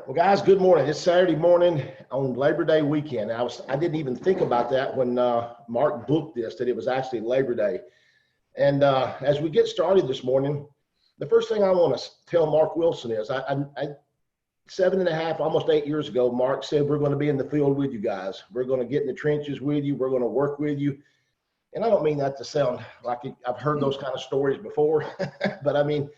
Well, guys, good morning. It's Saturday morning on Labor Day weekend. I didn't even think about that when Mark booked this, that it was actually Labor Day. And as we get started this morning, the first thing I want to tell Mark Wilson is, I 7.5, almost 8 years ago, Mark said, we're going to be in the field with you guys. We're going to get in the trenches with you. We're going to work with you. And I don't mean that to sound like I've heard those kind of stories before, but I mean,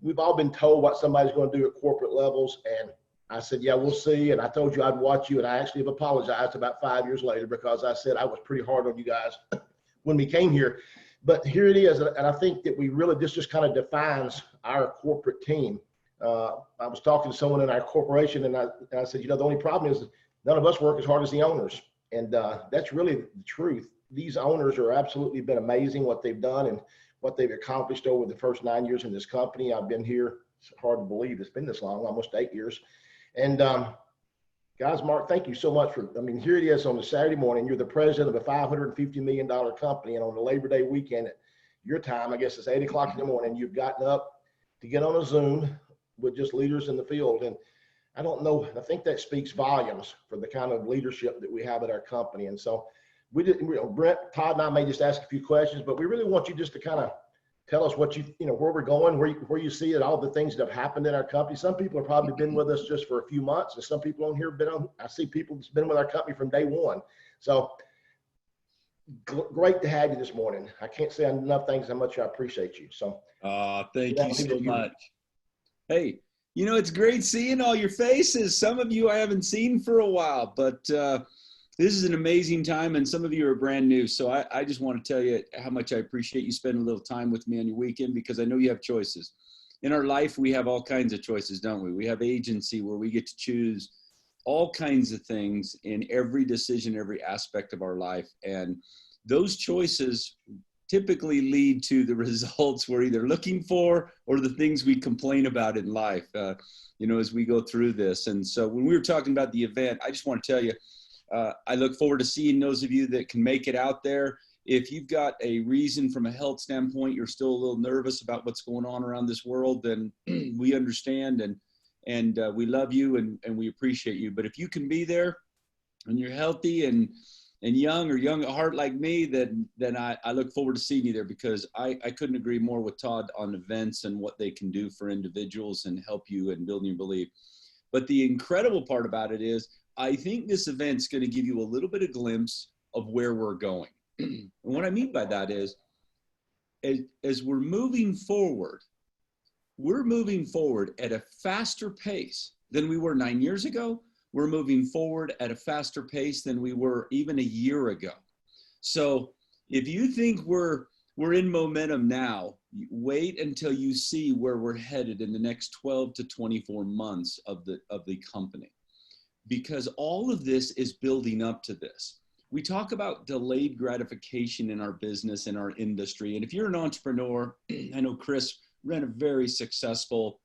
we've all been told what somebody's going to do at corporate levels. And I said, yeah, we'll see. And I told you I'd watch you. And I actually have apologized about 5 years later because I said I was pretty hard on you guys when we came here. But here it is. And I think that this just kind of defines our corporate team. I was talking to someone in our corporation and I said, the only problem is none of us work as hard as the owners. And that's really the truth. These owners are absolutely been amazing what they've done and what they've accomplished over the first 9 years in this company. I've been here. It's hard to believe it's been this long, almost 8 years. And guys, Mark, thank you so much here it is on a Saturday morning. You're the president of a $550 million company. And on the Labor Day weekend at your time, I guess it's 8 o'clock in the morning, you've gotten up to get on a Zoom with just leaders in the field. And I don't know, I think that speaks volumes for the kind of leadership that we have at our company. And so Brent, Todd and I may just ask a few questions, but we really want you just to kind of tell us what where we're going, where you see it, all the things that have happened in our company. Some people have probably been with us just for a few months, and some people on here I see people that's been with our company from day one. So great to have you this morning. I can't say enough things how much I appreciate you. So thank you so much. Hey, it's great seeing all your faces. Some of you I haven't seen for a while, but this is an amazing time, and some of you are brand new. So I just want to tell you how much I appreciate you spending a little time with me on your weekend, because I know you have choices. In our life, we have all kinds of choices, don't we? We have agency where we get to choose all kinds of things in every decision, every aspect of our life. And those choices typically lead to the results we're either looking for or the things we complain about in life, as we go through this. And so when we were talking about the event, I just want to tell you, I look forward to seeing those of you that can make it out there. If you've got a reason from a health standpoint, you're still a little nervous about what's going on around this world, then we understand and we love you and we appreciate you. But if you can be there and you're healthy and young or young at heart like me, then I look forward to seeing you there, because I couldn't agree more with Todd on events and what they can do for individuals and help you in building your belief. But the incredible part about it is, I think this event's going to give you a little bit of glimpse of where we're going. And what I mean by that is, as we're moving forward at a faster pace than we were 9 years ago. We're moving forward at a faster pace than we were even a year ago. So if you think we're in momentum now, wait until you see where we're headed in the next 12 to 24 months of the company. Because all of this is building up to this. We talk about delayed gratification in our business, in our industry. And if you're an entrepreneur, I know Chris ran a very successful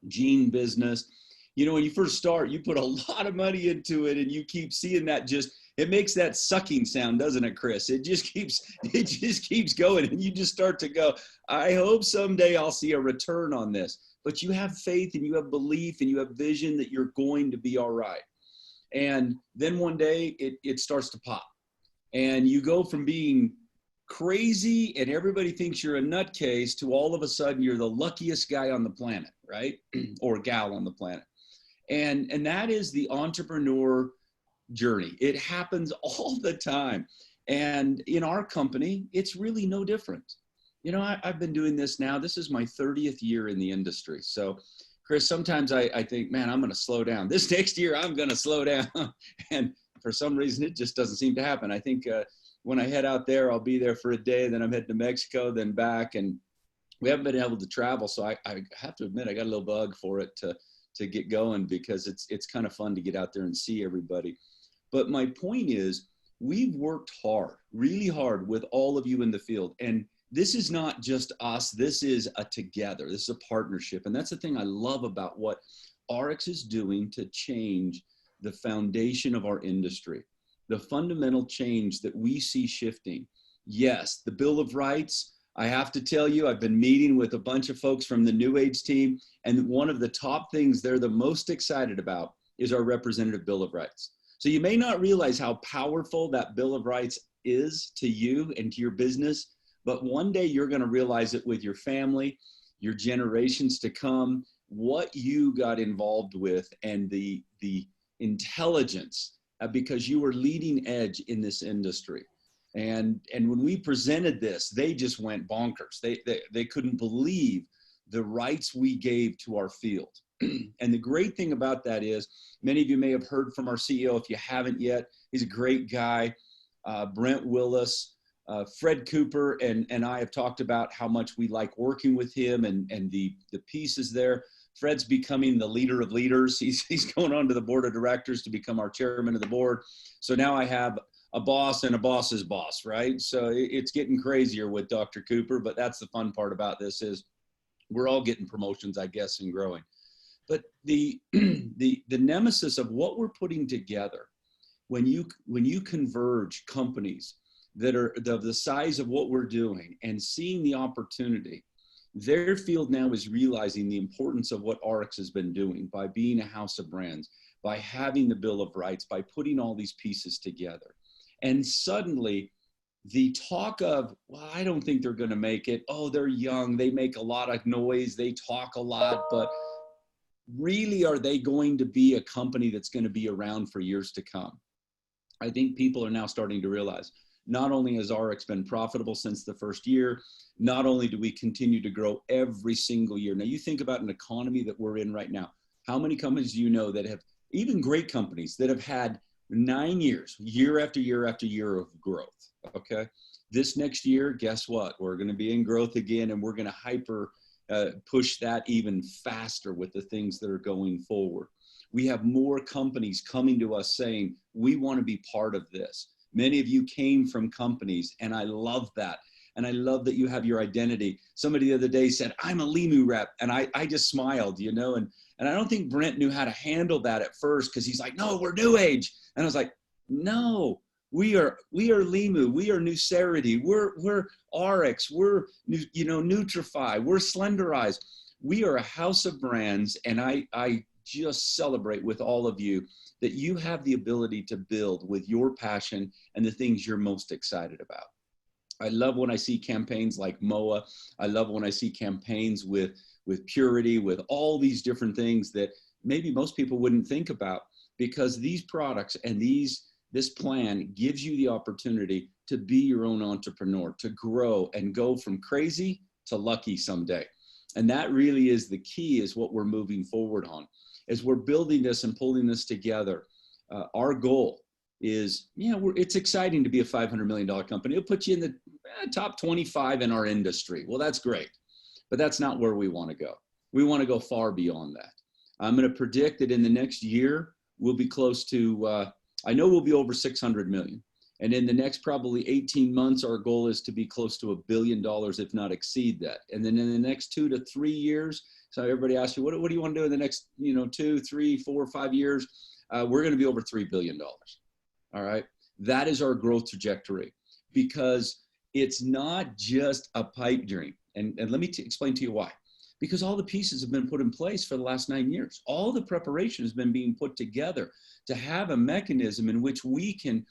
jean business. When you first start, you put a lot of money into it and you keep seeing that it makes that sucking sound, doesn't it, Chris? It just keeps going, and you just start to go, I hope someday I'll see a return on this. But you have faith and you have belief and you have vision that you're going to be all right. And then one day it starts to pop, and you go from being crazy and everybody thinks you're a nutcase to all of a sudden you're the luckiest guy on the planet, right? Or gal on the planet. And that is the entrepreneur journey. It happens all the time. And in our company, it's really no different. I've been doing this now. This is my 30th year in the industry. So Chris, sometimes I think, man, I'm going to slow down. This next year, I'm going to slow down. And for some reason, it just doesn't seem to happen. I think when I head out there, I'll be there for a day, then I'm heading to Mexico, then back. And we haven't been able to travel. So I have to admit, I got a little bug for it to get going, because it's kind of fun to get out there and see everybody. But my point is, we've worked hard, really hard with all of you in the field. And this is not just us. This is a together. This is a partnership. And that's the thing I love about what ARIIX is doing to change the foundation of our industry, the fundamental change that we see shifting. Yes, the Bill of Rights, I have to tell you, I've been meeting with a bunch of folks from the New Age team, and one of the top things they're the most excited about is our representative Bill of Rights. So you may not realize how powerful that Bill of Rights is to you and to your business, but one day you're going to realize it with your family, your generations to come, what you got involved with, and the intelligence, because you were leading edge in this industry. And when we presented this, they just went bonkers. They couldn't believe the rights we gave to our field. And the great thing about that is, many of you may have heard from our CEO. If you haven't yet, he's a great guy. Brent Willis, Fred Cooper, and I have talked about how much we like working with him and the pieces there. Fred's becoming the leader of leaders. He's going on to the board of directors to become our chairman of the board. So now I have a boss and a boss's boss, right? So it's getting crazier with Dr. Cooper, but that's the fun part about this is we're all getting promotions, I guess, and growing. But the nemesis of what we're putting together, when you converge companies that are the size of what we're doing and seeing the opportunity, their field now is realizing the importance of what ARIIX has been doing by being a house of brands, by having the Bill of Rights, by putting all these pieces together. And suddenly the talk of, well, I don't think they're going to make it. Oh, they're young. They make a lot of noise. They talk a lot, but really, are they going to be a company that's going to be around for years to come? I think people are now starting to realize, not only has ARIIX been profitable since the first year, not only do we continue to grow every single year. Now, you think about an economy that we're in right now. How many companies do you know that have, even great companies, that have had 9 years, year after year after year of growth, okay? This next year, guess what? We're going to be in growth again, and we're going to push that even faster with the things that are going forward. We have more companies coming to us saying, we want to be part of this. Many of you came from companies, and I love that. And I love that you have your identity. Somebody the other day said, I'm a Limu rep. And I just smiled, you know, and I don't think Brent knew how to handle that at first, because he's like, no, we're New Age. And I was like, no, we are Limu, we are Nucerity, we're ARIIX, we're Nutrify, we're Slenderize. We are a house of brands, and I just celebrate with all of you that you have the ability to build with your passion and the things you're most excited about. I love when I see campaigns like MOA. I love when I see campaigns with Purity, with all these different things that maybe most people wouldn't think about, because these products and this plan gives you the opportunity to be your own entrepreneur, to grow and go from crazy to lucky someday. And that really is the key, is what we're moving forward on. As we're building this and pulling this together, our goal is, it's exciting to be a $500 million company. It'll put you in the top 25 in our industry. Well, that's great, but that's not where we want to go. We want to go far beyond that. I'm going to predict that in the next year, we'll be close to, I know we'll be over 600 million. And in the next probably 18 months, our goal is to be close to $1 billion, if not exceed that. And then in the next 2 to 3 years, so everybody asks you, what do you want to do in the next 2, 3, 4, 5 years? We're going to be over $3 billion. All right. That is our growth trajectory, because it's not just a pipe dream. And let me explain to you why. Because all the pieces have been put in place for the last 9 years. All the preparation has been being put together to have a mechanism in which we can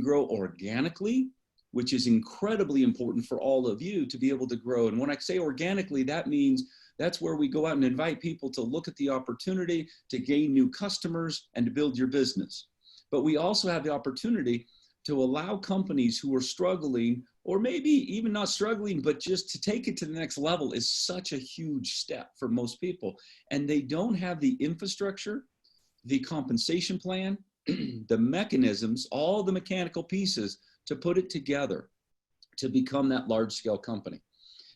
grow organically, which is incredibly important for all of you to be able to grow. And when I say organically, that means that's where we go out and invite people to look at the opportunity to gain new customers and to build your business. But we also have the opportunity to allow companies who are struggling, or maybe even not struggling, but just to take it to the next level is such a huge step for most people. And they don't have the infrastructure, the compensation plan, the mechanisms, all the mechanical pieces to put it together to become that large scale company.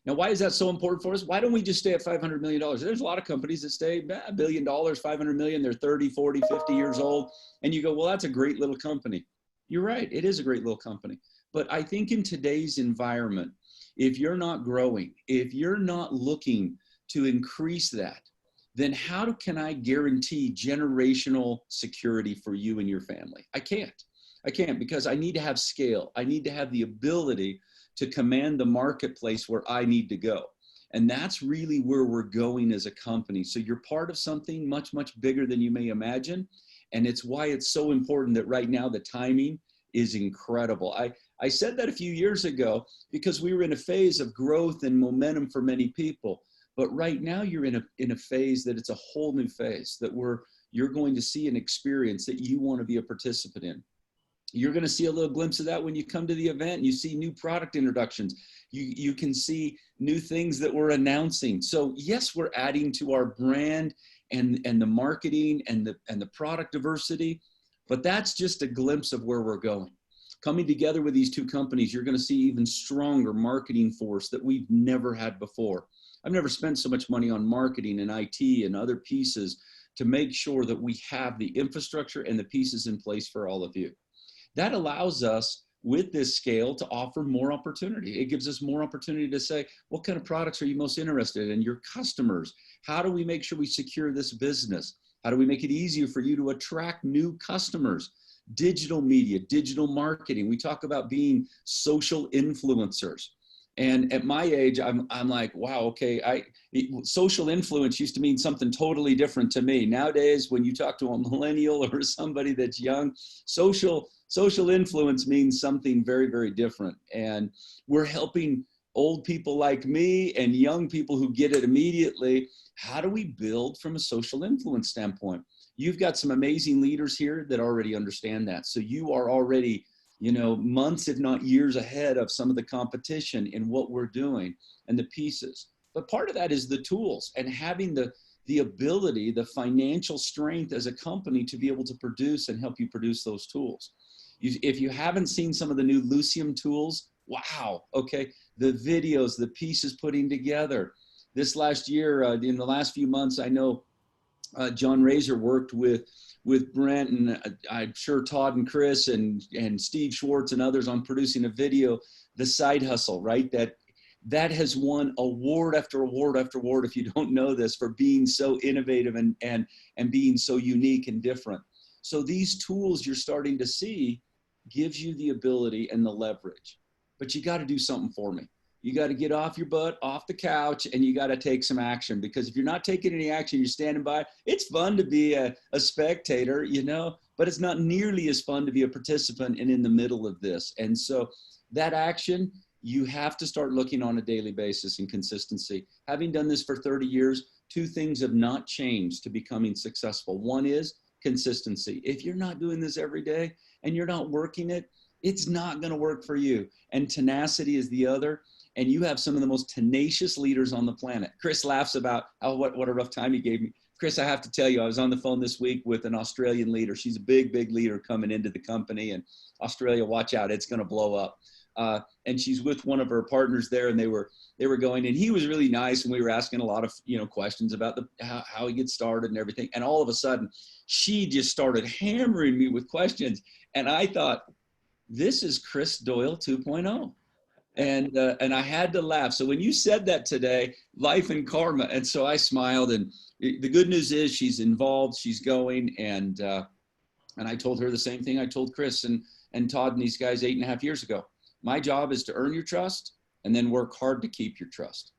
Now, why is that so important for us? Why don't we just stay at $500 million? There's a lot of companies that stay $1 billion, 500 million, they're 30, 40, 50 years old. And you go, well, that's a great little company. You're right, it is a great little company. But I think in today's environment, if you're not growing, if you're not looking to increase that, then how can I guarantee generational security for you and your family? I can't, because I need to have scale. I need to have the ability to command the marketplace where I need to go. And that's really where we're going as a company. So you're part of something much, much bigger than you may imagine. And it's why it's so important that right now the timing is incredible. I said that a few years ago because we were in a phase of growth and momentum for many people. But right now you're in a phase that it's a whole new phase that you're going to see an experience that you want to be a participant in. You're going to see a little glimpse of that when you come to the event and you see new product introductions. You can see new things that we're announcing. So yes, we're adding to our brand and the marketing and the product diversity, but that's just a glimpse of where we're going. Coming together with these two companies, you're going to see even stronger marketing force that we've never had before. I've never spent so much money on marketing and IT and other pieces to make sure that we have the infrastructure and the pieces in place for all of you. That allows us with this scale to offer more opportunity. It gives us more opportunity to say, what kind of products are you most interested in? Your customers. How do we make sure we secure this business? How do we make it easier for you to attract new customers? Digital media, digital marketing. We talk about being social influencers. And at my age, I'm like, wow, okay, social influence used to mean something totally different to me. Nowadays, when you talk to a millennial or somebody that's young, social influence means something very, very different. And we're helping old people like me and young people who get it immediately. How do we build from a social influence standpoint? You've got some amazing leaders here that already understand that. So you are already, months, if not years ahead of some of the competition in what we're doing and the pieces. But part of that is the tools and having the ability, the financial strength as a company to be able to produce and help you produce those tools. If you haven't seen some of the new Lucium tools, wow, okay, the videos, the pieces putting together. This last year, in the last few months, I know John Razor worked with Brent and I'm sure Todd and Chris and Steve Schwartz and others on producing a video, The Side Hustle, right? That has won award after award after award, if you don't know this, for being so innovative and being so unique and different. So these tools you're starting to see gives you the ability and the leverage, but you got to do something for me. You got to get off your butt, off the couch, and you got to take some action, because if you're not taking any action, you're standing by. It's fun to be a spectator, but it's not nearly as fun to be a participant and in the middle of this. And so that action, you have to start looking on a daily basis and consistency. Having done this for 30 years, two things have not changed to becoming successful. One is consistency. If you're not doing this every day and you're not working it, it's not going to work for you. And tenacity is the other. And you have some of the most tenacious leaders on the planet. Chris laughs about what a rough time he gave me. Chris, I have to tell you, I was on the phone this week with an Australian leader. She's a big, big leader coming into the company, and Australia, watch out, it's going to blow up. And she's with one of her partners there, and they were going, and he was really nice, and we were asking a lot of questions about how he gets started and everything. And all of a sudden, she just started hammering me with questions, and I thought, this is Chris Doyle 2.0. And I had to laugh. So when you said that today, life and karma, and so I smiled. And the good news is she's involved, she's going, and I told her the same thing I told Chris and Todd and these guys 8.5 years ago. My job is to earn your trust and then work hard to keep your trust.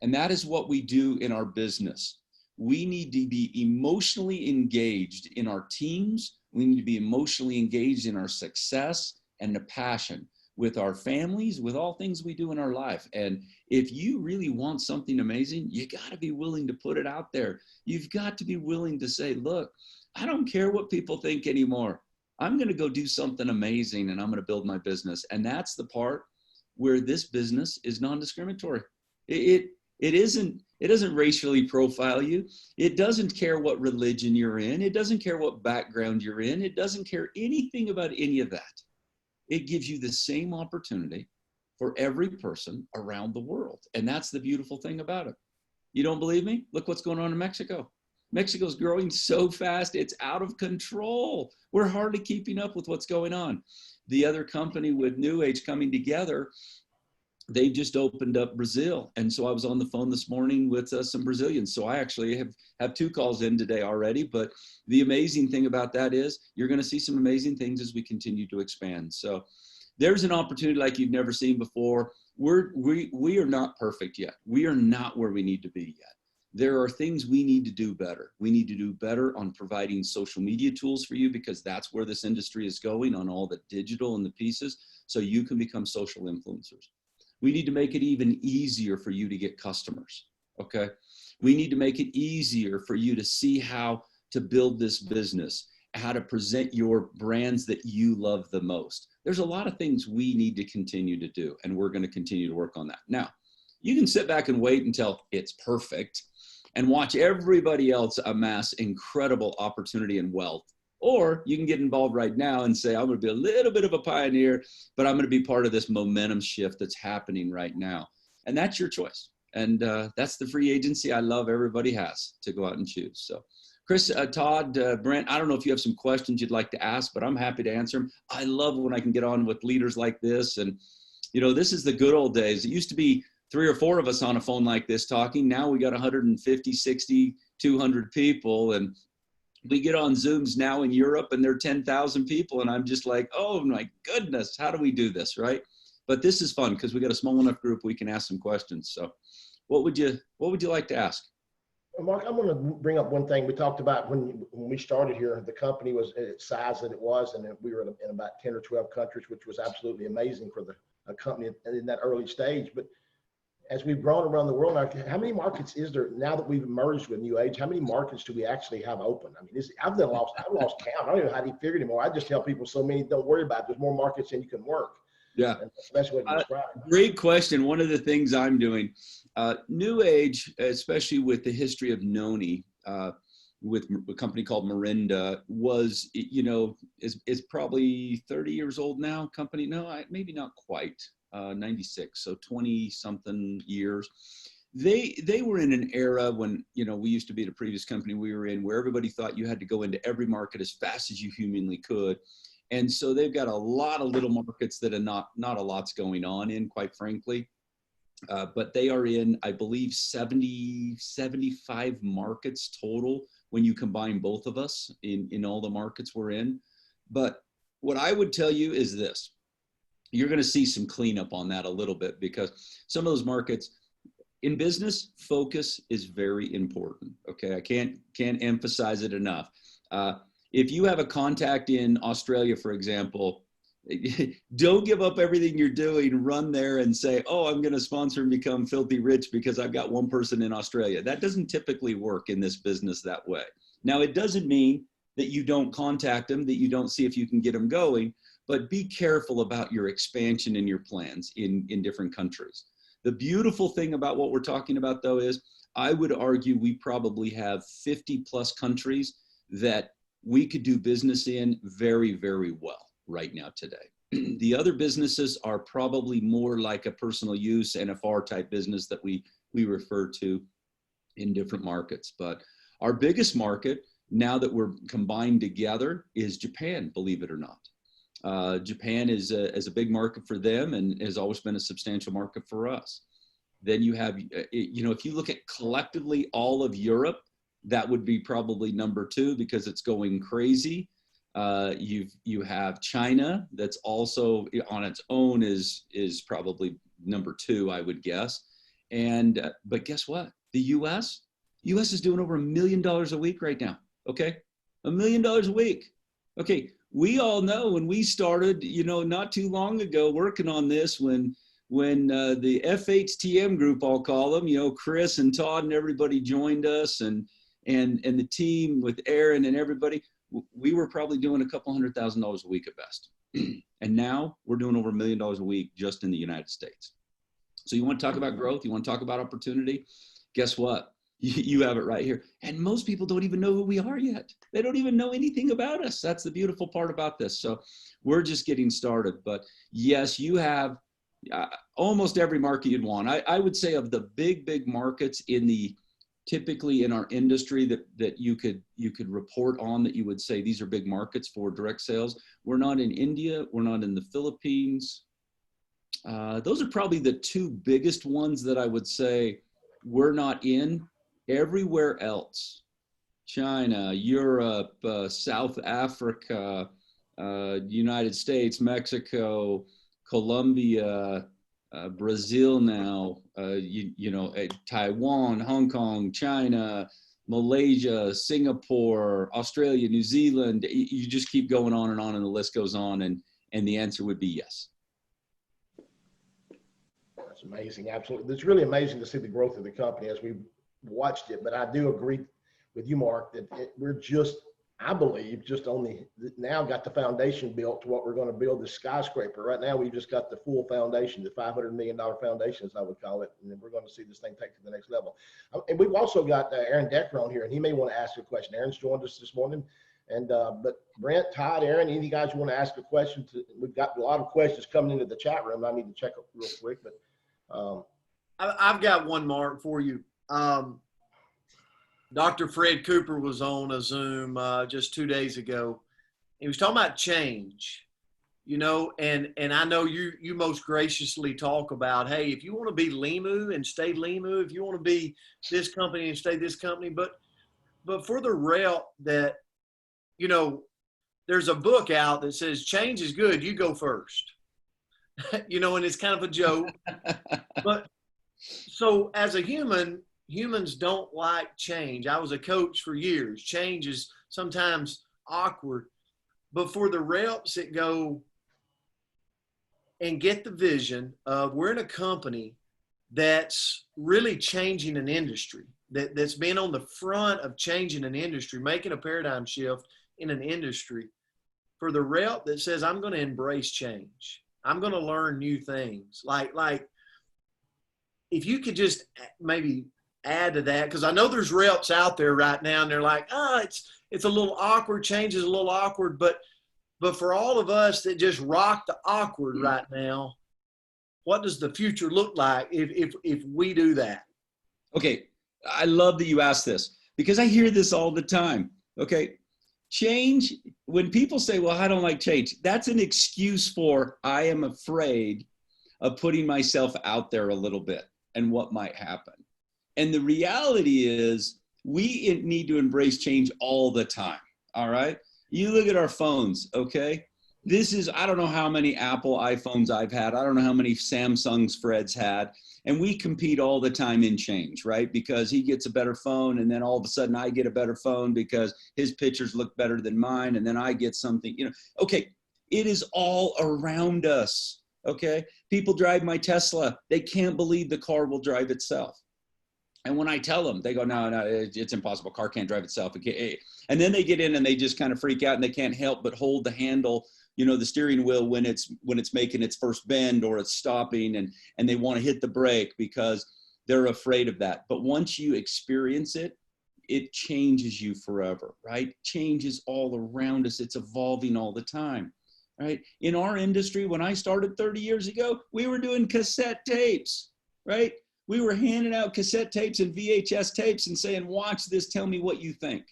And that is what we do in our business. We need to be emotionally engaged in our teams. We need to be emotionally engaged in our success and the passion with our families, with all things we do in our life. And if you really want something amazing, you got to be willing to put it out there. You've got to be willing to say, look, I don't care what people think anymore. I'm going to go do something amazing, and I'm going to build my business. And that's the part where this business is non-discriminatory. It doesn't racially profile you. It doesn't care what religion you're in. It doesn't care what background you're in. It doesn't care anything about any of that. It gives you the same opportunity for every person around the world. And that's the beautiful thing about it. You don't believe me? Look what's going on in Mexico. Mexico's growing so fast, it's out of control. We're hardly keeping up with what's going on. The other company with New Age coming together, they just opened up Brazil. And so I was on the phone this morning with some Brazilians. So I actually have 2 calls in today already. But the amazing thing about that is you're going to see some amazing things as we continue to expand. So there's an opportunity like you've never seen before. we are not perfect yet. We are not where we need to be yet. There are things we need to do better. We need to do better on providing social media tools for you, because that's where this industry is going, on all the digital and the pieces, so you can become social influencers. We need to make it even easier for you to get customers, okay? We need to make it easier for you to see how to build this business, how to present your brands that you love the most. There's a lot of things we need to continue to do, and we're going to continue to work on that. Now, you can sit back and wait until it's perfect and watch everybody else amass incredible opportunity and wealth. Or you can get involved right now and say, I'm going to be a little bit of a pioneer, but I'm going to be part of this momentum shift that's happening right now. And that's your choice. And that's the free agency I love everybody has to go out and choose. So Chris, Todd, Brent, I don't know if you have some questions you'd like to ask, but I'm happy to answer them. I love when I can get on with leaders like this. And, you know, this is the good old days. It used to be 3 or 4 of us on a phone like this talking. Now we got 150, 60, 200 people. And we get on Zooms now in Europe and there are 10,000 people. And I'm just like, oh my goodness, how do we do this, right? But this is fun because we got a small enough group we can ask some questions. So what would you like to ask? Mark, I want to bring up one thing. We talked about when we started here, the company was its size that it was, and we were in about 10 or 12 countries, which was absolutely amazing for a company in that early stage. But as we've grown around the world, now, how many markets is there now that we've merged with New Age? How many markets do we actually have open? I mean, I've lost count. I don't even know how to figure anymore. I just tell people so many, don't worry about it. There's more markets than you can work. Yeah. And that's the best way to describe it. Great question. One of the things I'm doing, New Age, especially with the history of Noni, with a company called Mirinda, was, you know, is probably 30 years old now. Company, no, maybe not quite, 96, so 20 something years. They were in an era when, you know, we used to be at a previous company we were in, where everybody thought you had to go into every market as fast as you humanly could. And so they've got a lot of little markets that are not a lot's going on in, quite frankly. But they are in, I believe, 75 markets total when you combine both of us in all the markets we're in. But what I would tell you is this: you're going to see some cleanup on that a little bit, because some of those markets in business, focus is very important. Okay, I can't emphasize it enough. If you have a contact in Australia, for example, don't give up everything you're doing, run there and say, oh, I'm going to sponsor and become filthy rich because I've got one person in Australia. That doesn't typically work in this business that way. Now, it doesn't mean that you don't contact them, that you don't see if you can get them going, but be careful about your expansion and your plans in different countries. The beautiful thing about what we're talking about, though, is I would argue we probably have 50 plus countries that we could do business in very, very well right now today. The other businesses are probably more like a personal use NFR type business that we refer to in different markets. But our biggest market, now that we're combined together, is Japan, believe it or not. Japan is a big market for them and has always been a substantial market for us. Then you have, you know, if you look at collectively all of Europe, that would be probably number 2 because it's going crazy. You have China, that's also on its own is probably number 2, I would guess. And but guess what? The U.S. is doing over $1 million a week right now. Okay, $1 million a week. Okay, we all know when we started, you know, not too long ago working on this, when the FHTM group, I'll call them, you know, Chris and Todd and everybody joined us, and the team with Aaron and everybody, we were probably doing a couple $100,000 a week at best. And now we're doing over $1 million a week just in the United States. So you want to talk about growth? You want to talk about opportunity? Guess what? You have it right here. And most people don't even know who we are yet. They don't even know anything about us. That's the beautiful part about this. So we're just getting started. But yes, you have almost every market you'd want. I would say of the big markets typically in our industry that you could report on, that you would say these are big markets for direct sales. We're not in India. We're not in the Philippines. Those are probably the 2 biggest ones that I would say we're not in. Everywhere else, China, Europe, South Africa, United States, Mexico, Colombia, Brazil now, Taiwan, Hong Kong, China, Malaysia, Singapore, Australia, New Zealand. You just keep going on, and the list goes on, and the answer would be yes. That's amazing. Absolutely. It's really amazing to see the growth of the company as we've watched it. But I do agree with you, Mark, that we're just, I believe, just only now got the foundation built to what we're going to build, this skyscraper. Right now, we've just got the full foundation, the $500 million foundation, as I would call it. And then we're going to see this thing take to the next level. And we've also got Aaron Decker on here, and he may want to ask a question. Aaron's joined us this morning. And but Brent, Todd, Aaron, any of you guys want to ask a question? We've got a lot of questions coming into the chat room. I need to check it real quick, but I've got one, Mark, for you. Dr. Fred Cooper was on a Zoom just 2 days ago. He was talking about change, and I know you most graciously talk about, hey, if you want to be Limu and stay Limu, if you want to be this company and stay this company, but for the rep that, there's a book out that says change is good, you go first, and it's kind of a joke, but so as a humans don't like change. I was a coach for years. Change is sometimes awkward, but for the reps that go and get the vision of, we're in a company that's really changing an industry, that's been on the front of changing an industry, making a paradigm shift in an industry. For the rep that says, I'm going to embrace change, I'm going to learn new things. Like if you could just maybe add to that, because I know there's reps out there right now and they're like, it's a little awkward, change is a little awkward, but for all of us that just rock the awkward right now, what does the future look like if we do that? Okay, I love that you asked this, because I hear this all the time. Okay, change, when people say, well, I don't like change, that's an excuse for, I am afraid of putting myself out there a little bit and what might happen. And the reality is, we need to embrace change all the time. All right. You look at our phones. Okay. I don't know how many Apple iPhones I've had. I don't know how many Samsungs Fred's had. And we compete all the time in change, right? Because he gets a better phone, and then all of a sudden I get a better phone because his pictures look better than mine. And then I get something, okay. It is all around us. Okay. People drive my Tesla. They can't believe the car will drive itself. And when I tell them, they go, no, it's impossible. Car can't drive itself. And then they get in and they just kind of freak out, and they can't help but hold the handle, the steering wheel when it's making its first bend or it's stopping, and they want to hit the brake because they're afraid of that. But once you experience it, it changes you forever, right? Change is all around us. It's evolving all the time, right? In our industry, when I started 30 years ago, we were doing cassette tapes, right? We were handing out cassette tapes and VHS tapes and saying, watch this, tell me what you think.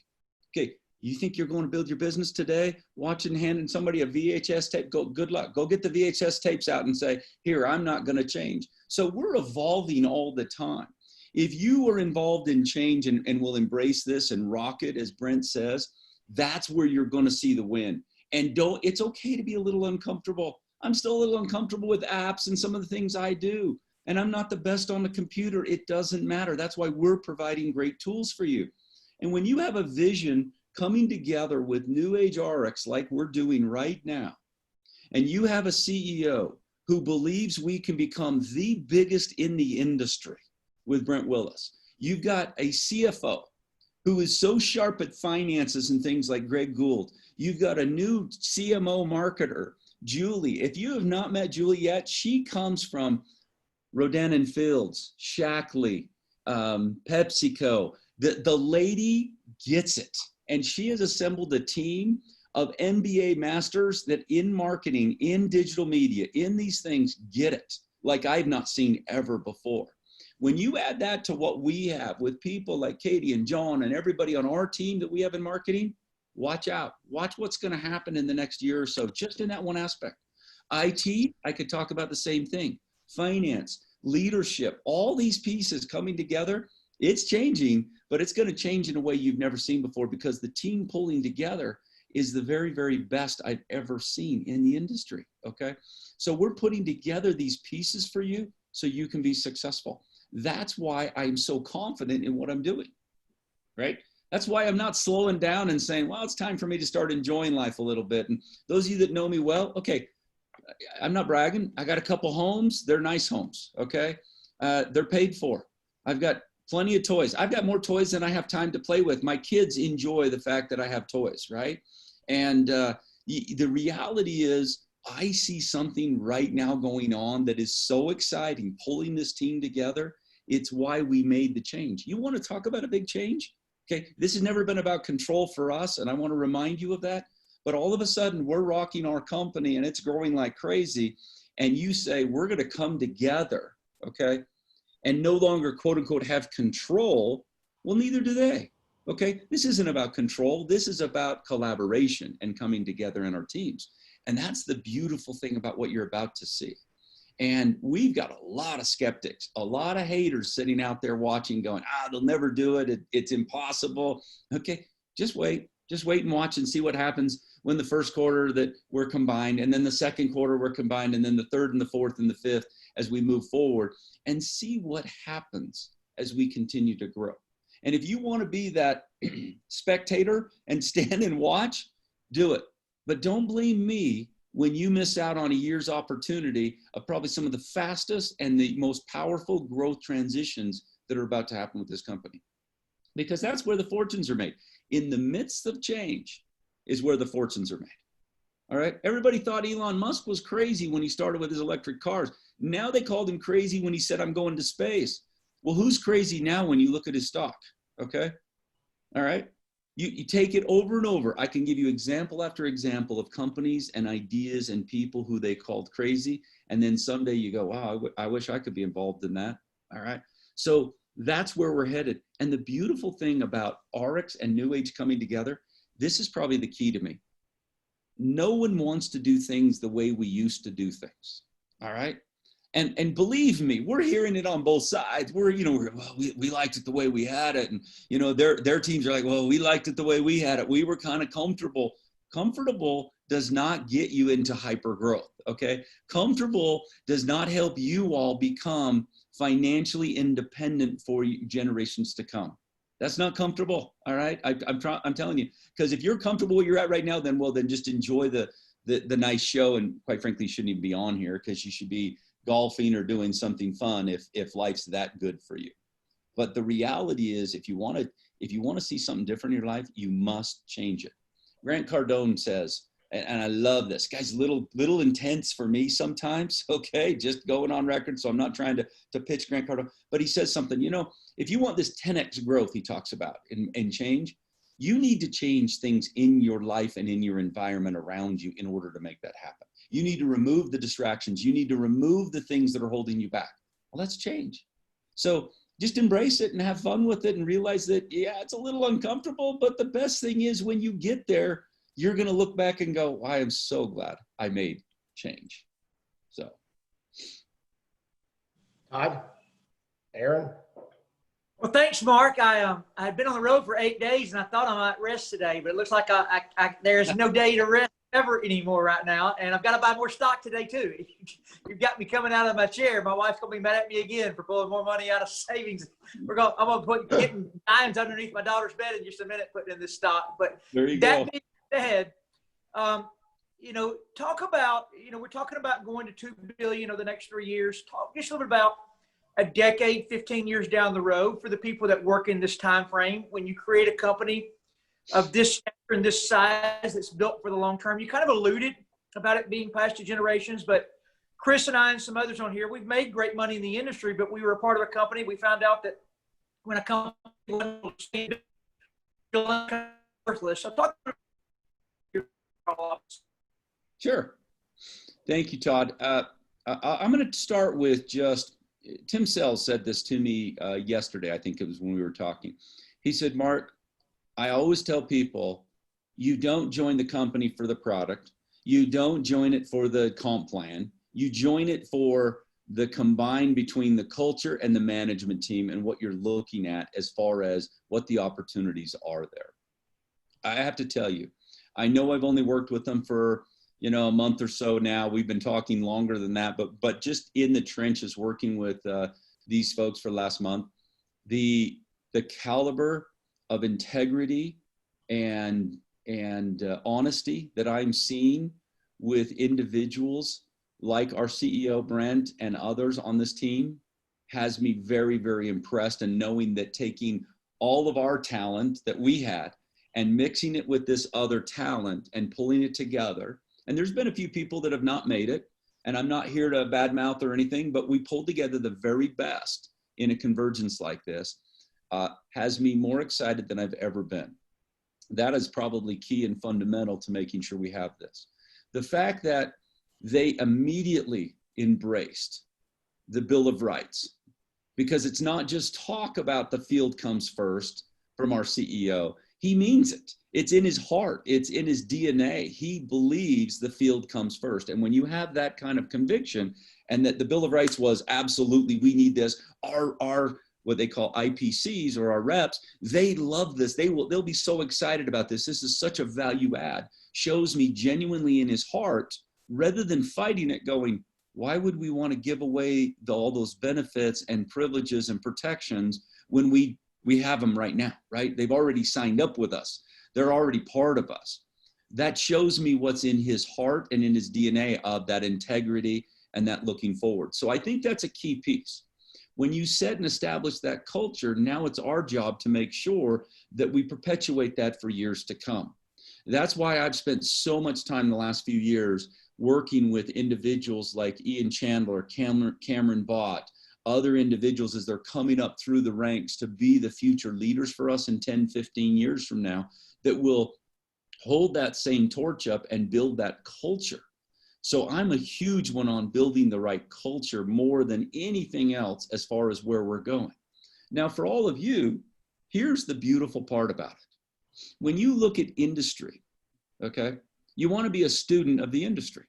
Okay, you think you're going to build your business today? Handing somebody a VHS tape, good luck. Go get the VHS tapes out and say, here, I'm not going to change. So we're evolving all the time. If you are involved in change and will embrace this and rock it, as Brent says, that's where you're going to see the win. And it's okay to be a little uncomfortable. I'm still a little uncomfortable with apps and some of the things I do. And I'm not the best on the computer. It doesn't matter. That's why we're providing great tools for you. And when you have a vision coming together with New Age ARIIX like we're doing right now, and you have a CEO who believes we can become the biggest in the industry with Brent Willis, you've got a CFO who is so sharp at finances and things like Greg Gould. You've got a new CMO marketer, Julie. If you have not met Julie yet, she comes from Rodan and Fields, Shackley, PepsiCo. The lady gets it. And she has assembled a team of MBA masters that in marketing, in digital media, in these things get it like I've not seen ever before. When you add that to what we have with people like Katie and John and everybody on our team that we have in marketing, watch out. Watch what's going to happen in the next year or so, just in that one aspect. IT, I could talk about the same thing. Finance, leadership, all these pieces coming together, it's changing, but it's going to change in a way you've never seen before, because the team pulling together is the very, very best I've ever seen in the industry, okay? So we're putting together these pieces for you so you can be successful. That's why I'm so confident in what I'm doing, right? That's why I'm not slowing down and saying, well, it's time for me to start enjoying life a little bit. And those of you that know me well, okay, I'm not bragging. I got a couple homes. They're nice homes, okay? They're paid for. I've got plenty of toys. I've got more toys than I have time to play with. My kids enjoy the fact that I have toys, right? And the reality is, I see something right now going on that is so exciting, pulling this team together. It's why we made the change. You want to talk about a big change? Okay, this has never been about control for us, and I want to remind you of that. But all of a sudden, we're rocking our company, and it's growing like crazy. And you say, we're going to come together, okay, and no longer, quote unquote, have control. Well, neither do they. Okay, this isn't about control. This is about collaboration and coming together in our teams. And that's the beautiful thing about what you're about to see. And we've got a lot of skeptics, a lot of haters sitting out there watching going, they'll never do it. It's impossible. Okay, just wait and watch and see what happens when the first quarter that we're combined, and then the second quarter we're combined, and then the third and the fourth and the fifth as we move forward, and see what happens as we continue to grow. And if you want to be that spectator and stand and watch, do it. But don't blame me when you miss out on a year's opportunity of probably some of the fastest and the most powerful growth transitions that are about to happen with this company. Because that's where the fortunes are made. In the midst of change is where the fortunes are made. All right. Everybody thought Elon Musk was crazy when he started with his electric cars. Now they called him crazy when he said, I'm going to space. Well, who's crazy now when you look at his stock? Okay. All right. You take it over and over. I can give you example after example of companies and ideas and people who they called crazy. And then someday you go, wow, I wish I could be involved in that. All right. So that's where we're headed. And the beautiful thing about ARIIX and New Age coming together, this is probably the key to me. No one wants to do things the way we used to do things. All right. And believe me, we're hearing it on both sides. We liked it the way we had it. And, their teams are like, well, we liked it the way we had it. We were kind of comfortable. Comfortable does not get you into hyper growth. Okay. Comfortable does not help you all become financially independent for generations to come. That's not comfortable. All right. I'm telling you, because if you're comfortable where you're at right now, then just enjoy the nice show. And quite frankly, you shouldn't even be on here, because you should be golfing or doing something fun if life's that good for you. But the reality is, if you want to see something different in your life, you must change it. Grant Cardone says, and I love this, guy's a little intense for me sometimes, okay, just going on record, so I'm not trying to pitch Grant Cardone, but he says something, if you want this 10x growth he talks about and change, you need to change things in your life and in your environment around you in order to make that happen. You need to remove the distractions. You need to remove the things that are holding you back. Well, that's change. So just embrace it and have fun with it and realize that, yeah, it's a little uncomfortable, but the best thing is when you get there, you're going to look back and go, I am so glad I made change. So. Todd, Aaron. Well, thanks, Mark. I had been on the road for 8 days, and I thought I might rest today, but it looks like there's no day to rest ever anymore right now, and I've got to buy more stock today too. You've got me coming out of my chair. My wife's gonna be mad at me again for pulling more money out of savings. I'm gonna put getting dimes underneath my daughter's bed in just a minute, putting in this stock. But there you that go. being said, talk about we're talking about going to 2 billion over the next 3 years. Talk just a little bit about a decade, 15 years down the road for the people that work in this time frame. When you create a company of this stature and this size that's built for the long term, you kind of alluded about it being passed to generations, but Chris and I and some others on here, we've made great money in the industry, but we were a part of a company. We found out that when a company went worthless. So talk about your Sure. Thank you, Todd. I'm going to start with Tim Sells said this to me yesterday. I think it was when we were talking. He said, Mark, I always tell people, you don't join the company for the product. You don't join it for the comp plan. You join it for the combine between the culture and the management team and what you're looking at as far as what the opportunities are there. I have to tell you, I know I've only worked with them for, you know, a month or so now. We've been talking longer than that, but just in the trenches working with these folks for last month, the caliber of integrity and honesty that I'm seeing with individuals like our CEO Brent and others on this team has me very, very impressed. And knowing that taking all of our talent that we had and mixing it with this other talent and pulling it together. And there's been a few people that have not made it, and I'm not here to badmouth or anything, but we pulled together the very best in a convergence like this, has me more excited than I've ever been. That is probably key and fundamental to making sure we have this. The fact that they immediately embraced the Bill of Rights, because it's not just talk about the field comes first from our CEO. He means it. It's in his heart. It's in his DNA. He believes the field comes first. And when you have that kind of conviction, and that the Bill of Rights was absolutely, we need this, our what they call IPCs or our reps, they love this. They'll be so excited about this. This is such a value add. Shows me genuinely in his heart, rather than fighting it, going, why would we want to give away all those benefits and privileges and protections when we have them right now, right? They've already signed up with us. They're already part of us. That shows me what's in his heart and in his DNA of that integrity and that looking forward. So I think that's a key piece. When you set and establish that culture, now it's our job to make sure that we perpetuate that for years to come. That's why I've spent so much time in the last few years working with individuals like Ian Chandler, Cameron Bott, other individuals as they're coming up through the ranks to be the future leaders for us in 10, 15 years from now, that will hold that same torch up and build that culture. So I'm a huge one on building the right culture more than anything else as far as where we're going. Now, for all of you, here's the beautiful part about it. When you look at industry, okay, you want to be a student of the industry.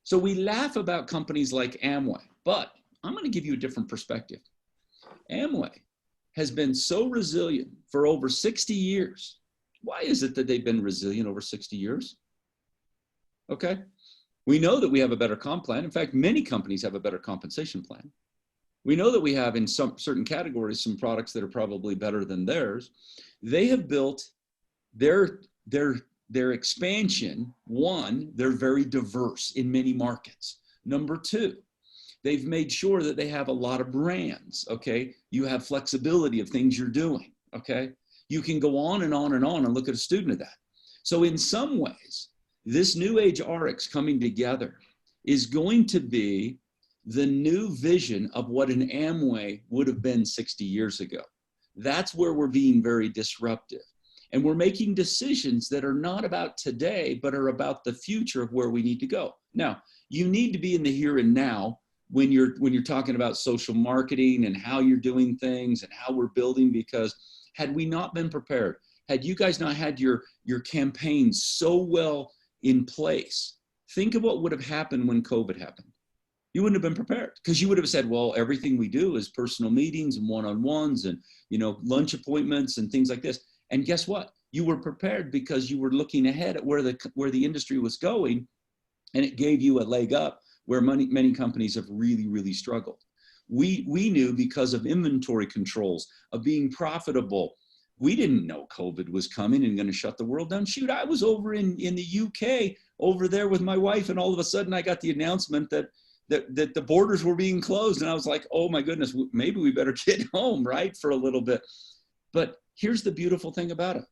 So we laugh about companies like Amway, but I'm going to give you a different perspective. Amway has been so resilient for over 60 years. Why is it that they've been resilient over 60 years? Okay. We know that we have a better comp plan. In fact, many companies have a better compensation plan. We know that we have in some certain categories some products that are probably better than theirs. They have built their expansion. One, they're very diverse in many markets. Number two, they've made sure that they have a lot of brands, okay? You have flexibility of things you're doing, okay? You can go on and on and on and look at a student of that. So in some ways, this new age ARIIX coming together is going to be the new vision of what an Amway would have been 60 years ago. That's where we're being very disruptive. And we're making decisions that are not about today, but are about the future of where we need to go. Now, you need to be in the here and now when you're talking about social marketing and how you're doing things and how we're building, because had we not been prepared, had you guys not had your campaigns so well in place, think of what would have happened when COVID happened. You wouldn't have been prepared, because you would have said, well, everything we do is personal meetings and one-on-ones and, you know, lunch appointments and things like this. And guess what? You were prepared because you were looking ahead at where the industry was going, and it gave you a leg up where many companies have really, really struggled. We knew, because of inventory controls, of being profitable. We didn't know COVID was coming and going to shut the world down. Shoot, I was over in the UK over there with my wife, and all of a sudden I got the announcement that the borders were being closed. And I was like, oh my goodness, maybe we better get home, right, for a little bit. But here's the beautiful thing about it.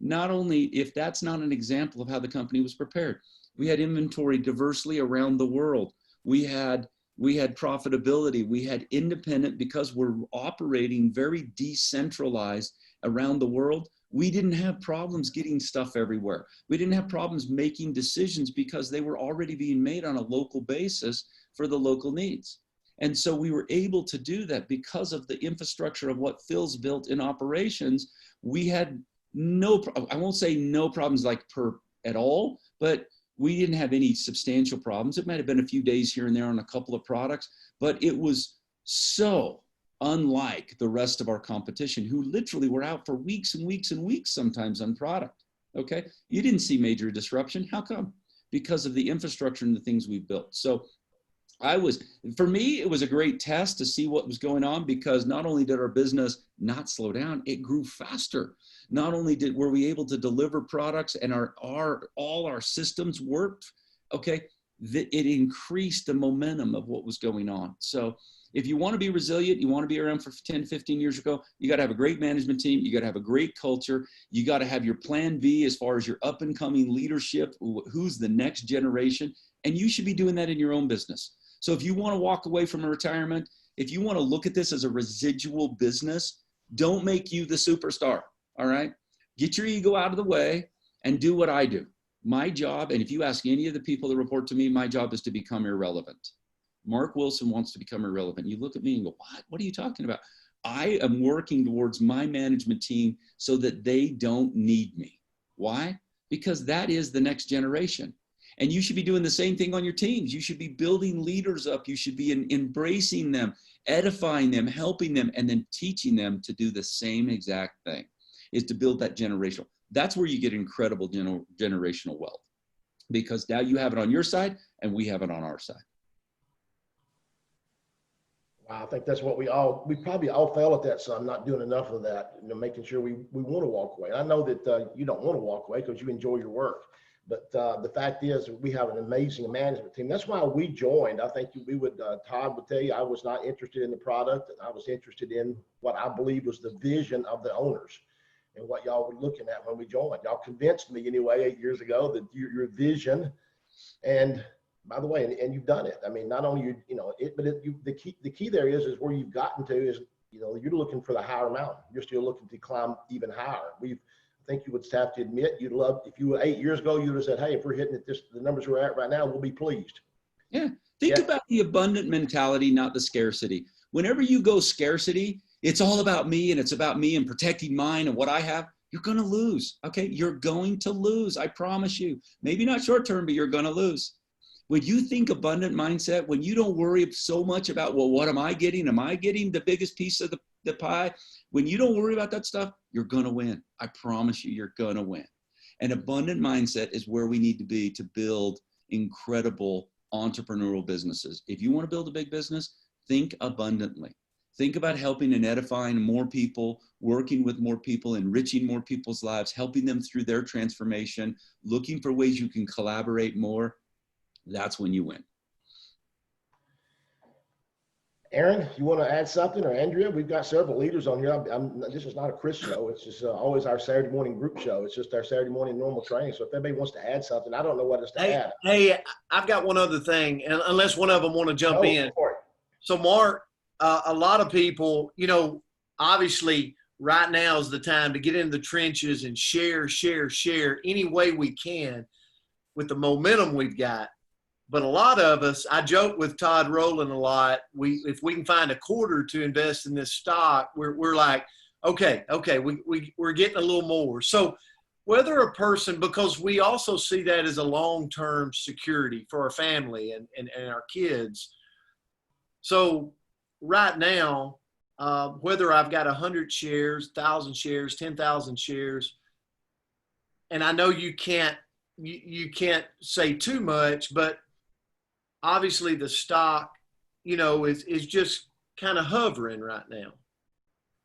Not only, if that's not an example of how the company was prepared, we had inventory diversely around the world. We had profitability. We had independent, because we're operating very decentralized around the world. We didn't have problems getting stuff everywhere. We didn't have problems making decisions because they were already being made on a local basis for the local needs. And so we were able to do that because of the infrastructure of what Phil's built in operations. We had I won't say no problems like at all, but we didn't have any substantial problems. It might have been a few days here and there on a couple of products, but it was so unlike the rest of our competition, who literally were out for weeks and weeks and weeks sometimes on product. Okay. You didn't see major disruption. How come? Because of the infrastructure and the things we've built. So for me, it was a great test to see what was going on, because not only did our business not slow down, it grew faster. Not only were we able to deliver products and all our systems worked, okay, it increased the momentum of what was going on. So if you want to be resilient, you want to be around for 10, 15 years ago, you got to have a great management team. You got to have a great culture. You got to have your plan B as far as your up and coming leadership, who's the next generation. And you should be doing that in your own business. So if you want to walk away from a retirement, if you want to look at this as a residual business, don't make you the superstar. All right. Get your ego out of the way and do what I do. My job, and if you ask any of the people that report to me, my job is to become irrelevant. Mark Wilson wants to become irrelevant. You look at me and go, what? What are you talking about? I am working towards my management team so that they don't need me. Why? Because that is the next generation. And you should be doing the same thing on your teams. You should be building leaders up. You should be embracing them, edifying them, helping them, and then teaching them to do the same exact thing, is to build that generational. That's where you get incredible generational wealth, because now you have it on your side and we have it on our side. Wow, I think that's what we probably all fail at that. So I'm not doing enough of that, making sure we want to walk away. I know that you don't want to walk away because you enjoy your work. But the fact is, we have an amazing management team. That's why we joined. I think Todd would tell you, I was not interested in the product. I was interested in what I believe was the vision of the owners and what y'all were looking at when we joined. Y'all convinced me anyway 8 years ago that your vision, and by the way, and you've done it. I mean, not only the key there is where you've gotten to is, you're looking for the higher mountain. You're still looking to climb even higher. I think you would have to admit if you were 8 years ago, you would have said, hey, if we're hitting at the numbers we're at right now, we'll be pleased. Yeah. Think about the abundant mentality, not the scarcity. Whenever you go scarcity, it's all about me and it's about me and protecting mine and what I have. You're going to lose. Okay. You're going to lose. I promise you. Maybe not short term, but you're going to lose. When you think abundant mindset, when you don't worry so much about, well, what am I getting? Am I getting the biggest piece of the pie? When you don't worry about that stuff, you're going to win. I promise you, you're going to win. An abundant mindset is where we need to be to build incredible entrepreneurial businesses. If you want to build a big business, think abundantly. Think about helping and edifying more people, working with more people, enriching more people's lives, helping them through their transformation, looking for ways you can collaborate more. That's when you win. Aaron, you want to add something, or Andrea? We've got several leaders on here. This is not a Chris show. It's just always our Saturday morning group show. It's just our Saturday morning normal training. So if anybody wants to add something, I don't know what else to add. Hey, I've got one other thing, and unless one of them want to jump in. So Mark, a lot of people, obviously right now is the time to get into the trenches and share any way we can with the momentum we've got. But a lot of us, I joke with Todd Rowland a lot, if we can find a quarter to invest in this stock, we're like, okay, we're getting a little more. So whether a person, because we also see that as a long-term security for our family and our kids. So right now, whether I've got 100 shares, 1,000 shares, 10,000 shares, and I know you can't say too much, but obviously the stock, is just kind of hovering right now.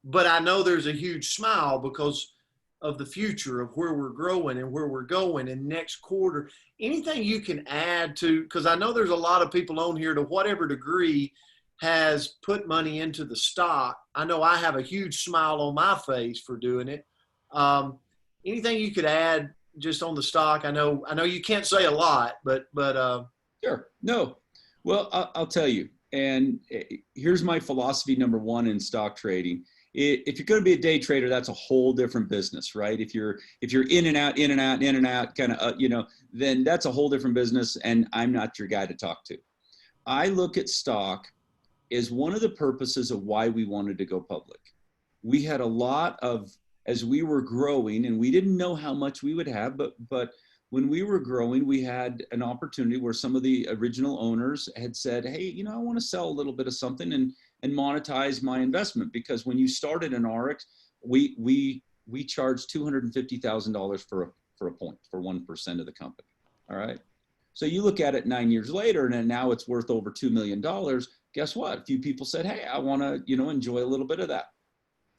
But I know there's a huge smile because of the future of where we're growing and where we're going in next quarter. Anything you can add to, because I know there's a lot of people on here to whatever degree has put money into the stock. I know I have a huge smile on my face for doing it. Anything you could add just on the stock? I know you can't say a lot, but Sure. No. Well, I'll tell you. And here's my philosophy number one in stock trading. If you're going to be a day trader, that's a whole different business, right? If you're in and out, kind of, then that's a whole different business. And I'm not your guy to talk to. I look at stock as one of the purposes of why we wanted to go public. We had a lot of, as we were growing, and we didn't know how much we would have, but when we were growing, we had an opportunity where some of the original owners had said, hey, I want to sell a little bit of something and monetize my investment. Because when you started an ARIIX, we charged $250,000 for a point, for 1% of the company. All right. So you look at it 9 years later, and now it's worth over $2 million. Guess what? A few people said, hey, I want to, enjoy a little bit of that.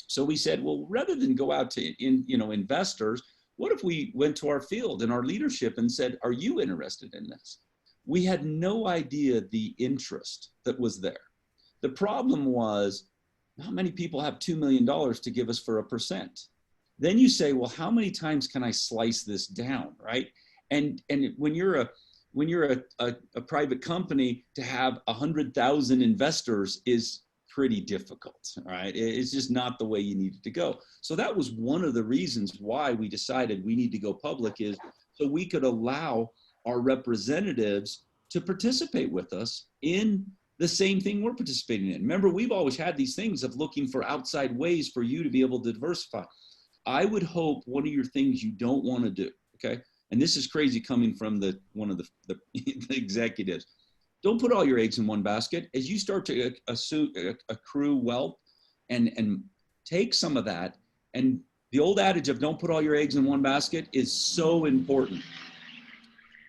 So we said, well, rather than go out to investors, what if we went to our field and our leadership and said, are you interested in this? We had no idea the interest that was there. The problem was, not many people have $2 million to give us for 1%. Then you say, well, how many times can I slice this down, right? And when you're a private company, to have 100,000 investors is pretty difficult, right? It's just not the way you need it to go. So that was one of the reasons why we decided we need to go public, is so we could allow our representatives to participate with us in the same thing we're participating in. Remember, we've always had these things of looking for outside ways for you to be able to diversify. I would hope one of your things you don't want to do, okay? And this is crazy coming from one of the executives. Don't put all your eggs in one basket. As you start to accrue wealth and take some of that, and the old adage of don't put all your eggs in one basket is so important.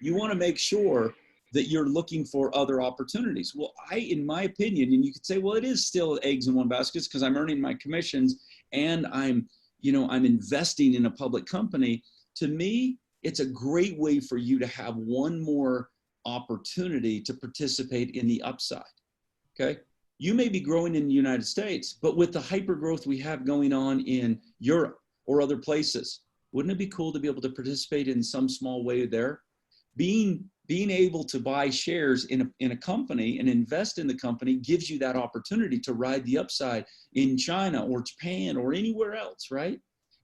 You want to make sure that you're looking for other opportunities. Well, in my opinion, and you could say, well, it is still eggs in one basket because I'm earning my commissions and I'm investing in a public company. To me, it's a great way for you to have one more opportunity to participate in the upside, okay? You may be growing in the United States, but with the hyper growth we have going on in Europe or other places, wouldn't it be cool to be able to participate in some small way there? Being able to buy shares in a company and invest in the company gives you that opportunity to ride the upside in China or Japan or anywhere else, right?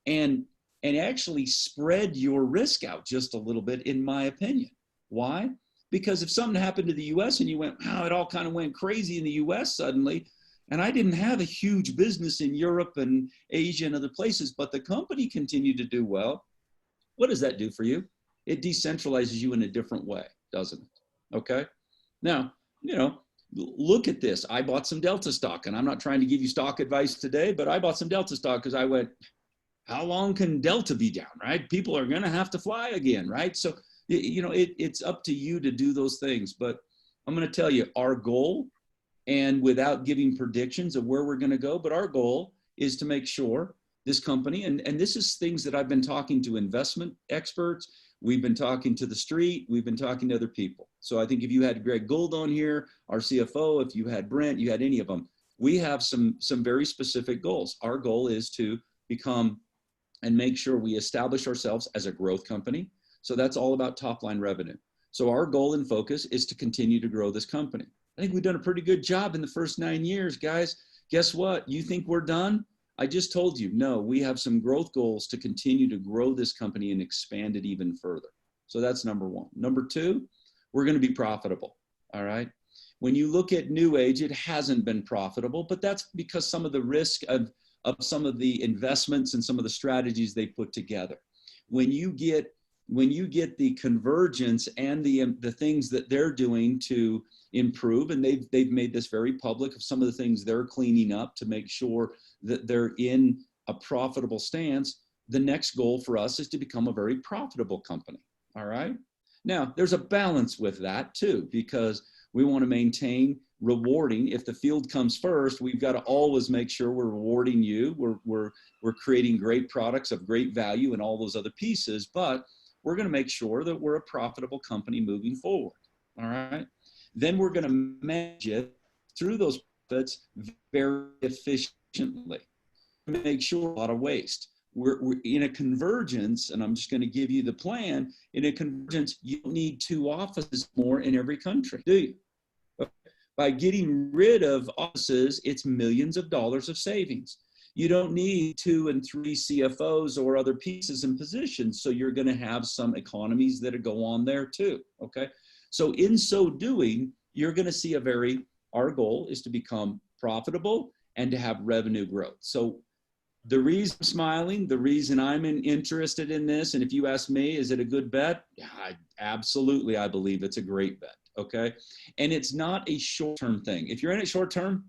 And actually spread your risk out just a little bit, in my opinion. Why? Because if something happened to the US and you went, wow, it all kind of went crazy in the US suddenly, and I didn't have a huge business in Europe and Asia and other places, but the company continued to do well, what does that do for you? It decentralizes you in a different way, doesn't it? Okay. Now, look at this. I bought some Delta stock, and I'm not trying to give you stock advice today, but I bought some Delta stock because I went, how long can Delta be down, right? People are going to have to fly again, right? So, it's up to you to do those things. But I'm going to tell you our goal, and without giving predictions of where we're going to go, but our goal is to make sure this company, and this is things that I've been talking to investment experts, we've been talking to the street, we've been talking to other people. So I think if you had Greg Gould on here, our CFO, if you had Brent, you had any of them, we have some very specific goals. Our goal is to become and make sure we establish ourselves as a growth company. So that's all about top line revenue. So our goal and focus is to continue to grow this company. I think we've done a pretty good job in the first 9 years, guys. Guess what? You think we're done? I just told you, no, we have some growth goals to continue to grow this company and expand it even further. So that's number one. Number two, we're going to be profitable. All right. When you look at New Age, it hasn't been profitable, but that's because some of the risk of some of the investments and some of the strategies they put together. When you get the convergence and the things that they're doing to improve, and they've made this very public of some of the things they're cleaning up to make sure that they're in a profitable stance, the next goal for us is to become a very profitable company. All right. Now, there's a balance with that too, because we want to maintain rewarding. If the field comes first, we've got to always make sure we're rewarding you. We're creating great products of great value and all those other pieces, but we're going to make sure that we're a profitable company moving forward. All right. Then we're going to manage it through those profits very efficiently. Make sure a lot of waste. We're in a convergence, and I'm just going to give you the plan. In a convergence, you don't need 2 offices more in every country, do you? By getting rid of offices, it's millions of dollars of savings. You don't need 2 and 3 CFOs or other pieces and positions. So you're going to have some economies that go on there too. Okay. So in so doing, you're going to see our goal is to become profitable and to have revenue growth. So the reason I'm smiling, the reason I'm interested in this, and if you ask me, is it a good bet? Absolutely. I believe it's a great bet. Okay. And it's not a short-term thing. If you're in it short-term,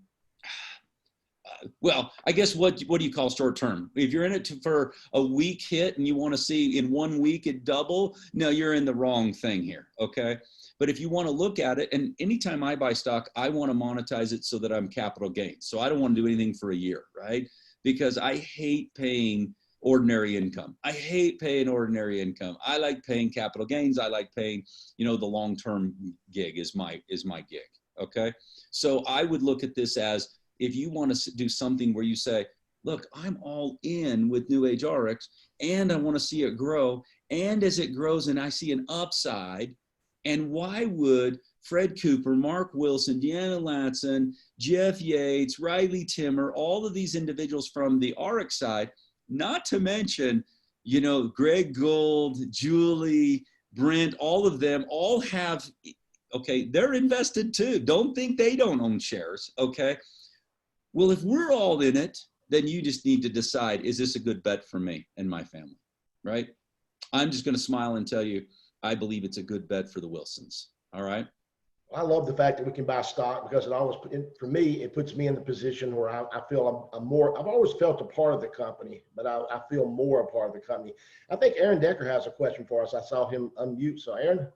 Well, I guess what do you call short term? If you're in it for a week hit and you want to see in 1 week it double, no, you're in the wrong thing here. Okay. But if you want to look at it, and anytime I buy stock, I want to monetize it so that I'm capital gains. So I don't want to do anything for a year, right? Because I hate paying ordinary income. I hate paying ordinary income. I like paying capital gains. I like paying, the long-term gig is my gig. Okay. So I would look at this as, if you want to do something where you say, look, I'm all in with New Age ARIIX and I want to see it grow. And as it grows and I see an upside, and why would Fred Cooper, Mark Wilson, Deanna Latson, Jeff Yates, Riley Timmer, all of these individuals from the ARIIX side, not to mention, Greg Gold, Julie, Brent, all of them all have, okay, they're invested too. Don't think they don't own shares, okay? Well, if we're all in it, then you just need to decide, is this a good bet for me and my family, right? I'm just going to smile and tell you, I believe it's a good bet for the Wilsons, all right? I love the fact that we can buy stock, because it always, for me, it puts me in the position where I feel I'm more, I've always felt a part of the company, but I feel more a part of the company. I think Aaron Decker has a question for us. I saw him unmute. So Aaron.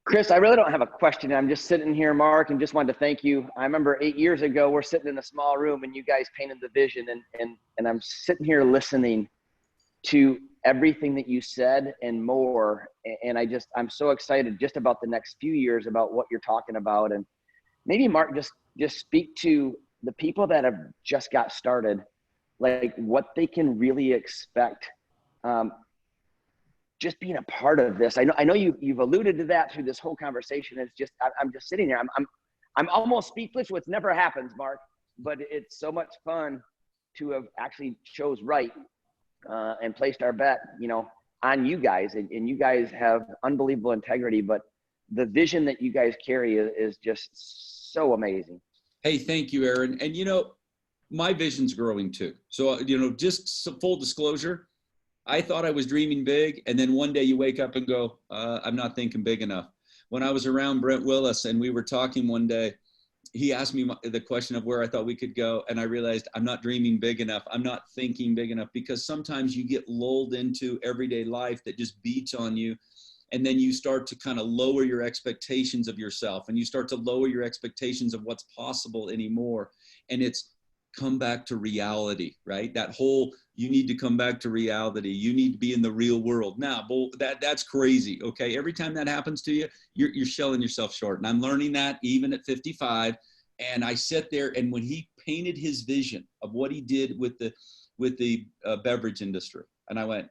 Chris, I really don't have a question. I'm just sitting here, Mark, and just wanted to thank you. I remember 8 years ago, we're sitting in a small room and you guys painted the vision, and I'm sitting here listening to everything that you said and more. And I'm so excited just about the next few years about what you're talking about. And maybe Mark, just speak to the people that have just got started, like what they can really expect. Just being a part of this. I know you've alluded to that through this whole conversation. It's just, I'm just sitting here. I'm almost speechless, which never happens, Mark, but it's so much fun to have actually chose right and placed our bet, on you guys. And you guys have unbelievable integrity, but the vision that you guys carry is just so amazing. Hey, thank you, Aaron. And my vision's growing too. So, just full disclosure, I thought I was dreaming big, and then one day you wake up and go, I'm not thinking big enough. When I was around Brent Willis and we were talking one day, he asked me the question of where I thought we could go, and I realized I'm not dreaming big enough. I'm not thinking big enough, because sometimes you get lulled into everyday life that just beats on you, and then you start to kind of lower your expectations of yourself, and you start to lower your expectations of what's possible anymore, and it's come back to reality, right? That whole, you need to come back to reality. You need to be in the real world. Now, that's crazy, okay? Every time that happens to you, you're selling yourself short. And I'm learning that even at 55. And I sit there, and when he painted his vision of what he did with the beverage industry, and I went,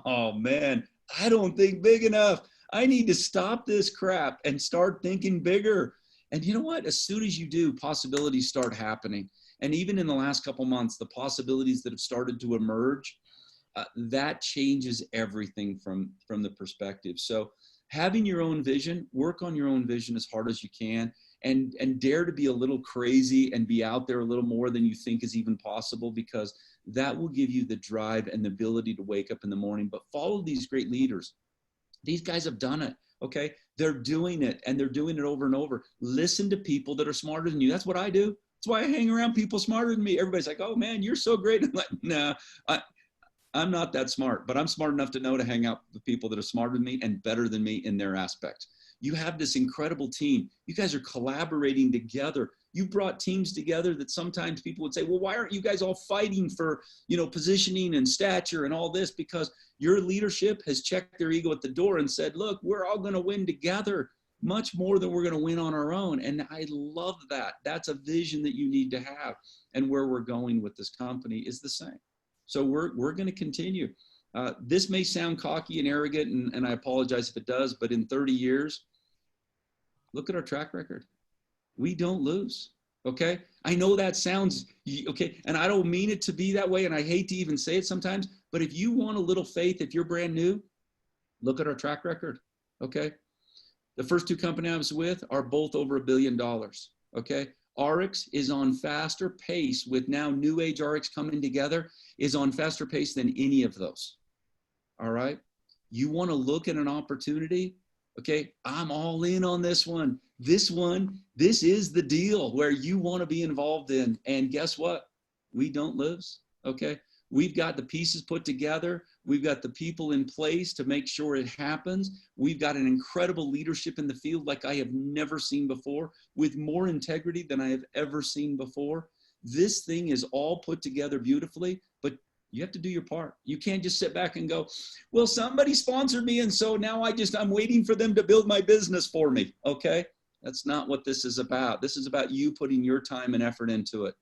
oh man, I don't think big enough. I need to stop this crap and start thinking bigger. And you know what? As soon as you do, possibilities start happening. And even in the last couple months, the possibilities that have started to emerge, that changes everything from the perspective. So having your own vision, work on your own vision as hard as you can, and dare to be a little crazy and be out there a little more than you think is even possible, because that will give you the drive and the ability to wake up in the morning. But follow these great leaders. These guys have done it. Okay. They're doing it, and they're doing it over and over. Listen to people that are smarter than you. That's what I do. That's why I hang around people smarter than me. Everybody's like, oh man, you're so great. I'm like, nah, I'm not that smart, but I'm smart enough to know to hang out with people that are smarter than me and better than me in their aspects. You have this incredible team. You guys are collaborating together. You brought teams together that sometimes people would say, well, why aren't you guys all fighting for, positioning and stature and all this? Because your leadership has checked their ego at the door and said, look, we're all going to win together, much more than we're going to win on our own. And I love that. That's a vision that you need to have. And where we're going with this company is the same. So we're going to continue. This may sound cocky and arrogant, and I apologize if it does, but in 30 years, look at our track record. We don't lose. Okay. I know that sounds okay. And I don't mean it to be that way. And I hate to even say it sometimes, but if you want a little faith, if you're brand new, look at our track record. Okay. The first two companies I was with are both over $1 billion. Okay. ARIIX is on faster pace with now New Age ARIIX coming together, is on faster pace than any of those. All right. You want to look at an opportunity? Okay. I'm all in on this one. This is the deal where you want to be involved in. And guess what? we don't lose, okay? We've got the pieces put together. We've got the people in place to make sure it happens. We've got an incredible leadership in the field like I have never seen before, with more integrity than I have ever seen before. This thing is all put together beautifully, but you have to do your part. You can't just sit back and go, well, somebody sponsored me, and so now I'm waiting for them to build my business for me, okay? That's not what this is about. This is about you putting your time and effort into it.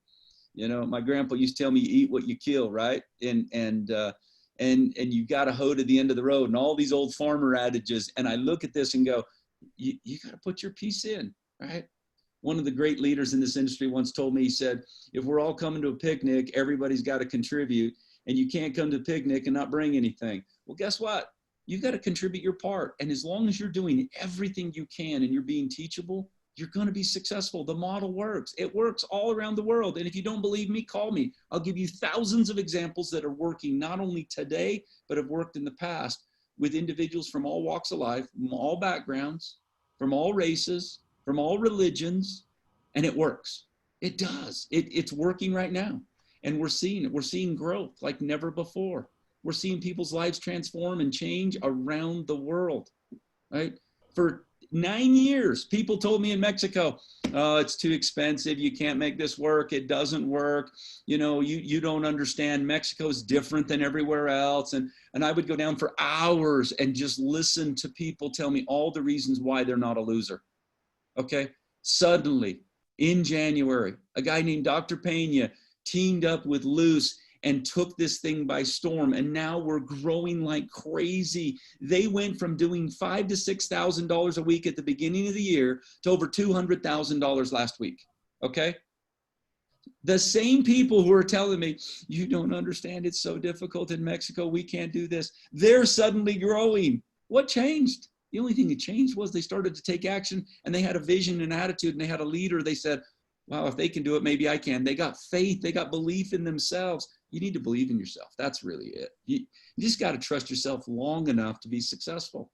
You know, my grandpa used to tell me, eat what you kill, right? And you got a hoe to the end of the road, and all these old farmer adages. And I look at this and go, you got to put your piece in, right? One of the great leaders in this industry once told me, he said, if we're all coming to a picnic, everybody's got to contribute, and you can't come to a picnic and not bring anything. Well, guess what? You've got to contribute your part. And as long as you're doing everything you can and you're being teachable, you're going to be successful. The model works. It works all around the world. And if you don't believe me, call me. I'll give you thousands of examples that are working not only today, but have worked in the past with individuals from all walks of life, from all backgrounds, from all races, from all religions, and it works. It does. It's working right now. And we're seeing it. We're seeing growth like never before. We're seeing people's lives transform and change around the world, right? For 9 years, people told me in Mexico, oh, it's too expensive. You can't make this work. It doesn't work. You know, you don't understand. Mexico's different than everywhere else. And I would go down for hours and just listen to people tell me all the reasons why they're not a loser. Okay. Suddenly in January, a guy named Dr. Pena teamed up with Luce and took this thing by storm. And now we're growing like crazy. They went from doing $5,000 to $6,000 a week at the beginning of the year to over $200,000 last week. Okay. The same people who are telling me, you don't understand, it's so difficult in Mexico, we can't do this. They're suddenly growing. What changed? The only thing that changed was they started to take action, and they had a vision and attitude, and they had a leader. They said, wow, if they can do it, maybe I can. They got faith. They got belief in themselves. You need to believe in yourself. That's really it. You just got to trust yourself long enough to be successful,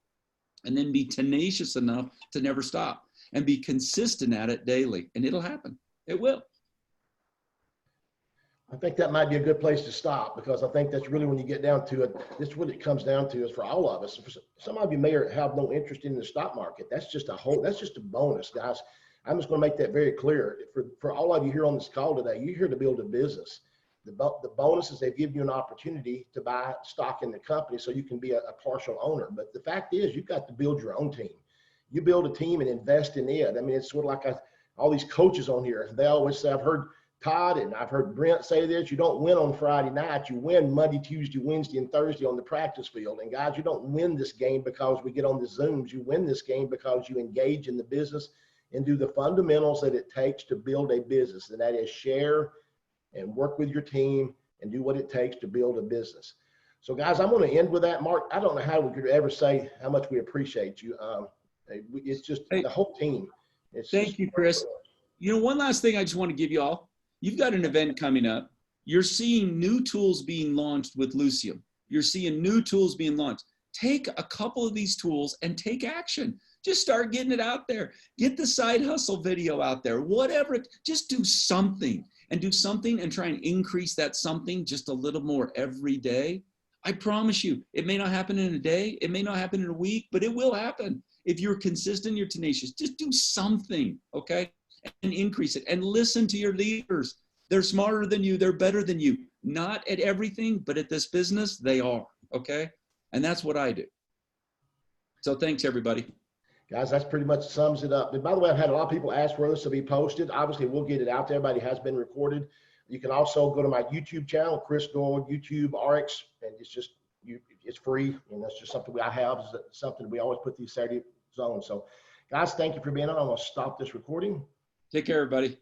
and then be tenacious enough to never stop and be consistent at it daily, and it'll happen. It will. I think that might be a good place to stop, because I think that's really, when you get down to it, this is what it comes down to, is for all of us. Some of you may have no interest in the stock market. That's just a bonus, guys. I'm just going to make that very clear. For all of you here on this call today, you're here to build a business. The bonus is they've given you an opportunity to buy stock in the company so you can be a partial owner. But the fact is, you've got to build your own team. You build a team and invest in it. I mean, it's sort of like all these coaches on here. They always say, I've heard Todd and I've heard Brent say this, you don't win on Friday night. You win Monday, Tuesday, Wednesday, and Thursday on the practice field. And guys, you don't win this game because we get on the Zooms. You win this game because you engage in the business and do the fundamentals that it takes to build a business. And that is share and work with your team and do what it takes to build a business. So guys, I'm going to end with that. Mark, I don't know how we could ever say how much we appreciate you. It's just the whole team. Thank you, Chris. You know, one last thing I just want to give you all. You've got an event coming up. You're seeing new tools being launched with Lucium. You're seeing new tools being launched. Take a couple of these tools and take action. Just start getting it out there. Get the side hustle video out there, whatever. Just do something and try and increase that something just a little more every day. I promise you, it may not happen in a day. It may not happen in a week, but it will happen. If you're consistent, you're tenacious, just do something, okay? And increase it, and listen to your leaders. They're smarter than you. They're better than you. Not at everything, but at this business, they are, okay? And that's what I do. So thanks, everybody. Guys, that's pretty much sums it up. And by the way, I've had a lot of people ask where this will be posted. Obviously, we'll get it out there. Everybody has been recorded. You can also go to my YouTube channel, Chris Doyle, YouTube ARIIX, and it's free. And that's just something I have. It's something we always put these Saturday zones. So guys, thank you for being on. I'm going to stop this recording. Take care, everybody.